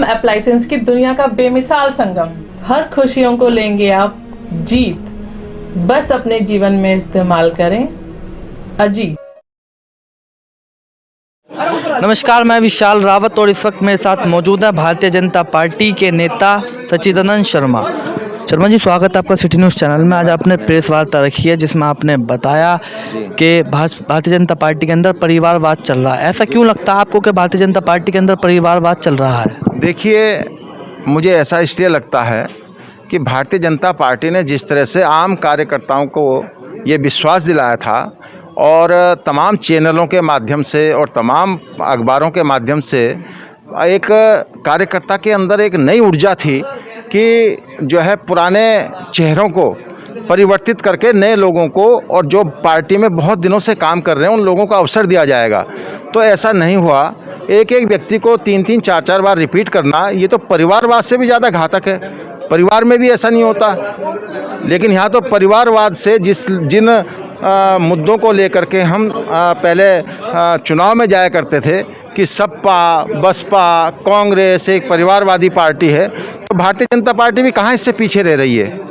Home appliances की दुनिया का बेमिसाल संगम। हर खुशियों को लेंगे आप जीत, बस अपने जीवन में इस्तेमाल करें अजीत। नमस्कार, मैं विशाल रावत और इस वक्त मेरे साथ मौजूद है भारतीय जनता पार्टी के नेता सच्चिदानंद शर्मा। शर्मा जी, स्वागत है आपका सिटी न्यूज़ चैनल में। आज आपने प्रेस वार्ता रखी है जिसमें आपने बताया कि भारतीय जनता पार्टी के अंदर परिवारवाद चल रहा है। ऐसा क्यों लगता है आपको कि भारतीय जनता पार्टी के अंदर परिवारवाद चल रहा है? देखिए, मुझे ऐसा इसलिए लगता है कि भारतीय जनता पार्टी ने जिस तरह से आम कार्यकर्ताओं को ये विश्वास दिलाया था और तमाम चैनलों के माध्यम से और तमाम अखबारों के माध्यम से एक कार्यकर्ता के अंदर एक नई ऊर्जा थी कि जो है पुराने चेहरों को परिवर्तित करके नए लोगों को और जो पार्टी में बहुत दिनों से काम कर रहे हैं उन लोगों को अवसर दिया जाएगा। तो ऐसा नहीं हुआ। एक एक व्यक्ति को 3-3, 4-4 बार रिपीट करना, ये तो परिवारवाद से भी ज़्यादा घातक है। परिवार में भी ऐसा नहीं होता, लेकिन यहाँ तो परिवारवाद से जिन मुद्दों को लेकर के हम पहले चुनाव में जाया करते थे कि सपा, बसपा, कांग्रेस एक परिवारवादी पार्टी है, तो भारतीय जनता पार्टी भी कहाँ इससे पीछे रह रही है।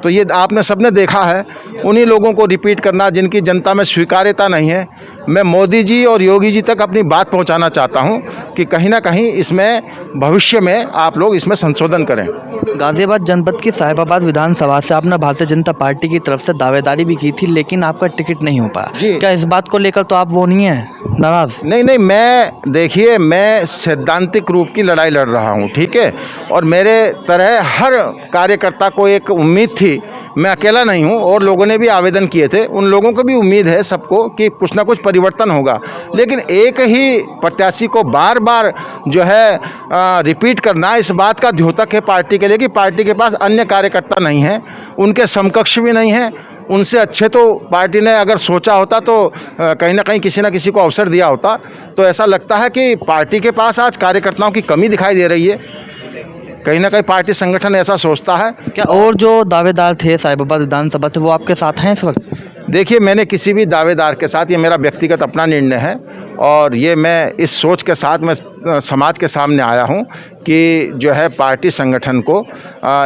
तो ये आपने सबने देखा है, उन्हीं लोगों को रिपीट करना जिनकी जनता में स्वीकार्यता नहीं है। मैं मोदी जी और योगी जी तक अपनी बात पहुंचाना चाहता हूं कि कहीं ना कहीं इसमें भविष्य में आप लोग इसमें संशोधन करें। गाजियाबाद जनपद की साहिबाबाद विधानसभा से आपने भारतीय जनता पार्टी की तरफ से दावेदारी भी की थी, लेकिन आपका टिकट नहीं हो पाया। क्या इस बात को लेकर तो आप वो नहीं है नाराज? नहीं, मैं सैद्धांतिक रूप की लड़ाई लड़ रहा हूँ, ठीक है। और मेरे तरह हर कार्यकर्ता को एक उम्मीद थी, मैं अकेला नहीं हूँ और लोगों ने भी आवेदन किए थे, उन लोगों को भी उम्मीद है सबको कि कुछ ना कुछ परिवर्तन होगा। लेकिन एक ही प्रत्याशी को बार बार जो है रिपीट करना, इस बात का द्योतक है पार्टी के लिए कि पार्टी के पास अन्य कार्यकर्ता नहीं हैं, उनके समकक्ष भी नहीं हैं। उनसे अच्छे तो पार्टी ने अगर सोचा होता तो कहीं ना कहीं किसी न किसी को अवसर दिया होता। तो ऐसा लगता है कि पार्टी के पास आज कार्यकर्ताओं की कमी दिखाई दे रही है। कहीं ना कहीं पार्टी संगठन ऐसा सोचता है। क्या और जो दावेदार थे साहिबाबाद विधानसभा से वो आपके साथ हैं इस वक्त? देखिए, मैंने किसी भी दावेदार के साथ, ये मेरा व्यक्तिगत अपना निर्णय है और ये मैं इस सोच के साथ मैं समाज के सामने आया हूँ कि जो है पार्टी संगठन को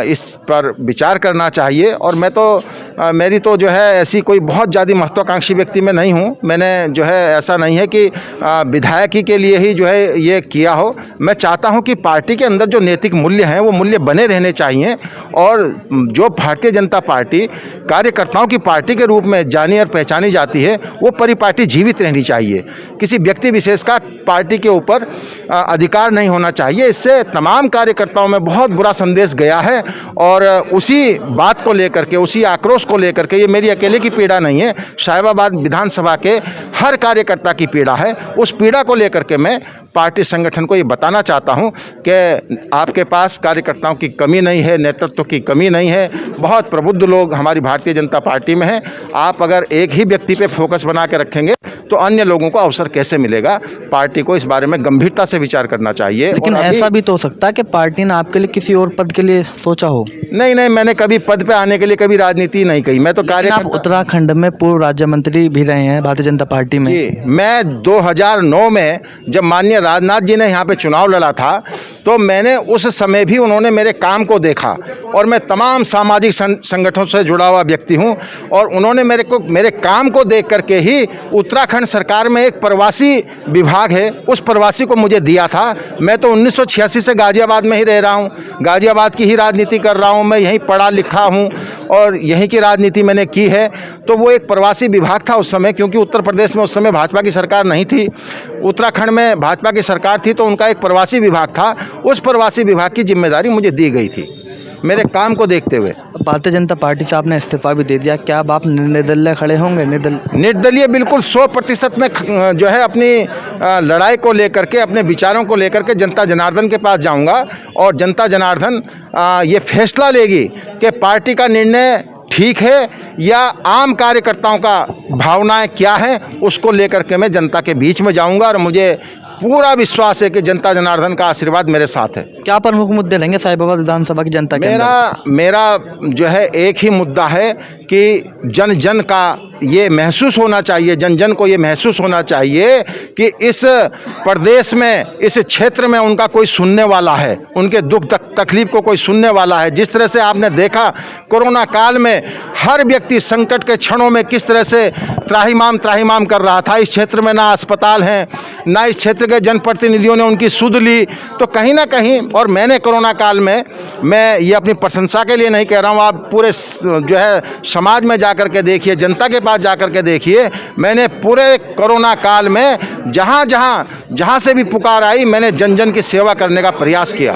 इस पर विचार करना चाहिए। और मैं तो मेरी तो जो है ऐसी कोई बहुत ज़्यादा महत्वाकांक्षी व्यक्ति मैं नहीं हूँ। मैंने जो है ऐसा नहीं है कि विधायकी के लिए ही जो है ये किया हो। मैं चाहता हूँ कि पार्टी के अंदर जो नैतिक मूल्य हैं वो मूल्य बने रहने चाहिए और जो भारतीय जनता पार्टी कार्यकर्ताओं की पार्टी के रूप में जानी और पहचानी जाती है वो परिपाटी जीवित रहनी चाहिए। किसी व्यक्ति विशेष का पार्टी के ऊपर अधिकार नहीं होना चाहिए। इससे तमाम कार्यकर्ताओं में बहुत बुरा संदेश गया है और उसी बात को लेकर के, उसी आक्रोश को लेकर के, ये मेरी अकेले की पीड़ा नहीं है, साहिबाबाद विधानसभा के हर कार्यकर्ता की पीड़ा है। उस पीड़ा को लेकर के मैं पार्टी संगठन को ये बताना चाहता हूं कि आपके पास कार्यकर्ताओं की कमी नहीं है, नेतृत्व की कमी नहीं है। बहुत प्रबुद्ध लोग हमारी भारतीय जनता पार्टी में हैं। आप अगर एक ही व्यक्ति पे फोकस बना के रखेंगे तो अन्य लोगों को अवसर कैसे मिलेगा। पार्टी को इस बारे में गंभीरता से विचार करना चाहिए। लेकिन ऐसा भी तो हो सकता है कि पार्टी ने आपके लिए किसी और पद के लिए सोचा हो। नहीं, मैंने कभी पद पे आने के लिए कभी राजनीति नहीं कही। मैं तो आप उत्तराखंड में पूर्व राज्य मंत्री भी रहे हैं भारतीय जनता पार्टी में। मैं 2009 में जब माननीय राजनाथ जी ने यहाँ पे चुनाव लड़ा था तो मैंने उस समय भी उन्होंने मेरे काम को देखा और मैं तमाम सामाजिक संगठनों से जुड़ा हुआ व्यक्ति हूँ और उन्होंने मेरे काम को देख करके ही उत्तराखंड सरकार में एक प्रवासी विभाग है, उस प्रवासी को मुझे दिया था। मैं तो 1986 से गाजियाबाद में ही रह रहा हूँ, गाजियाबाद की ही राजनीति कर रहा हूँ, मैं यहीं पढ़ा लिखा हूँ और यहीं की राजनीति मैंने की है। तो वो एक प्रवासी विभाग था उस समय, क्योंकि उत्तर प्रदेश में उस समय भाजपा की सरकार नहीं थी, उत्तराखंड में भाजपा की सरकार थी, तो उनका एक प्रवासी विभाग था। उस प्रवासी विभाग की जिम्मेदारी मुझे दी गई थी मेरे काम को देखते हुए। भारतीय जनता पार्टी से आपने इस्तीफा भी दे दिया, क्या अब आप निर्दलीय खड़े होंगे? निर्दलीय बिल्कुल 100% में जो है अपनी लड़ाई को लेकर के, अपने विचारों को लेकर के जनता जनार्दन के पास जाऊंगा और जनता जनार्दन ये फैसला लेगी कि पार्टी का निर्णय ठीक है या आम कार्यकर्ताओं का भावनाएं क्या है, उसको लेकर के मैं जनता के बीच में जाऊंगा और मुझे पूरा विश्वास है कि जनता जनार्दन का आशीर्वाद मेरे साथ है। क्या प्रमुख मुद्दे रहेंगे साहिबाबाद विधानसभा की जनता के? मेरा जो है एक ही मुद्दा है कि जन जन का ये महसूस होना चाहिए, जन जन को ये महसूस होना चाहिए कि इस प्रदेश में, इस क्षेत्र में उनका कोई सुनने वाला है, उनके दुख तकलीफ को कोई सुनने वाला है। जिस तरह से आपने देखा कोरोना काल में हर व्यक्ति संकट के क्षणों में किस तरह से त्राहिमाम कर रहा था। इस क्षेत्र में ना अस्पताल हैं, ना इस क्षेत्र के जनप्रतिनिधियों ने उनकी सुध ली। तो कहीं ना कहीं, और मैंने कोरोना काल में, मैं ये अपनी प्रशंसा के लिए नहीं कह रहा हूँ, आप पूरे जो है समाज में जाकर के देखिए, जनता के पास जाकर के देखिए, मैंने पूरे कोरोना काल में जहाँ से भी पुकार आई, मैंने जन जन की सेवा करने का प्रयास किया।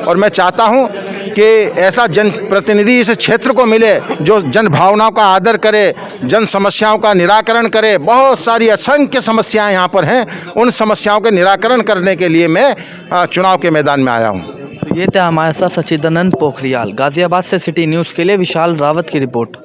और मैं चाहता हूँ कि ऐसा जनप्रतिनिधि इस क्षेत्र को मिले जो जन भावनाओं का आदर करे, जन समस्याओं का निराकरण करे। बहुत सारी असंख्य समस्याएं यहाँ पर हैं, उन समस्याओं के निराकरण करने के लिए मैं चुनाव के मैदान में आया हूँ। ये थे हमारे साथ सच्चिदानंद पोखरियाल। गाजियाबाद से सिटी न्यूज़ के लिए विशाल रावत की रिपोर्ट।